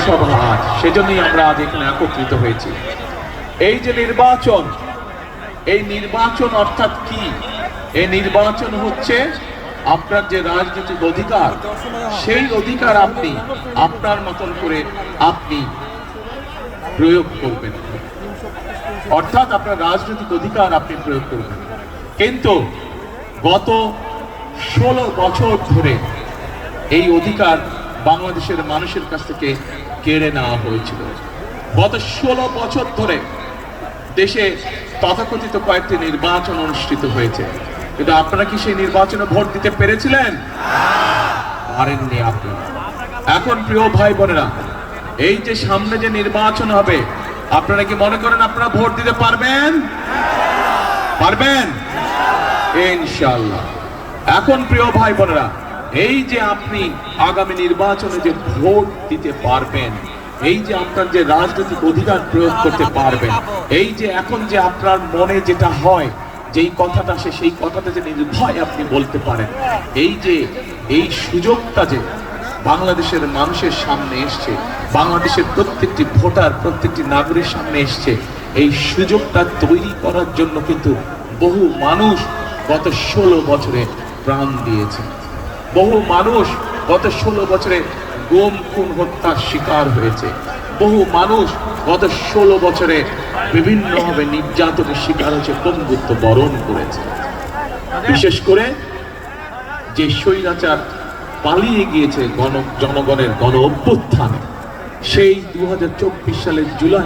সভা আজ, সেজন্যই আমরা আজ এখানে একত্রিত হয়েছি। এই যে নির্বাচন, এই নির্বাচন অর্থাৎ কি? এই নির্বাচন হচ্ছে আপনার যে রাজনৈতিক অধিকার, সেই অধিকার আপনি আপনার মতন করে আপনি প্রয়োগ করবেন, অর্থাৎ আপনার রাজনৈতিক অধিকার আপনি প্রয়োগ করবেন। কিন্তু গত 16 বছর ধরে এই অধিকার বাংলাদেশের মানুষের কাছ থেকে কেড়ে নেওয়া হয়েছিল। গত 16 বছর ধরে দেশে তথাকথিত কয়েকটি নির্বাচন অনুষ্ঠিত হয়েছে, কিন্তু আপনারা কি সেই নির্বাচনে ভোট দিতে পেরেছিলেন? পারেননি আপনারা। এখন প্রিয় ভাই বোনেরা, এই যে সামনে যে নির্বাচন হবে, আপনারা কি মনে করেন আপনারা ভোট দিতে পারবেন? পারবেন ইনশাআল্লাহ। এখন প্রিয় ভাই বোনেরা, এই যে আপনি আগামী নির্বাচনে যে ভোট দিতে পারবেন, এই যে আপনার যে রাজনৈতিক অধিকার প্রয়োগ করতে পারবেন, এই যে এখন যে আপনার মনে যেটা হয়, যেই কথাটা আসে সেই কথাটা যে নির্ভয় আপনি বলতে পারেন, এই যে এই সুযোগটা যে বাংলাদেশের মানুষের সামনে এসছে, বাংলাদেশের প্রত্যেকটি ভোটার, প্রত্যেকটি নাগরিকের সামনে এসছে, এই সুযোগটা তৈরি করার জন্য কিন্তু বহু মানুষ গত 16 বছরে প্রাণ দিয়েছে। বহু মানুষ গত 16 বছরে গুম খুন হত্যার শিকার হয়েছে। বহু মানুষ গত 16 বছরে বিভিন্নভাবে নির্যাতনের শিকার হয়েছে, পঙ্গুত্ব বরণ করেছে। বিশেষ করে যে স্বৈরাচার পালিয়ে গিয়েছে জনগণের গণ অভ্যুত্থানে, সেই 2024 সালের জুলাই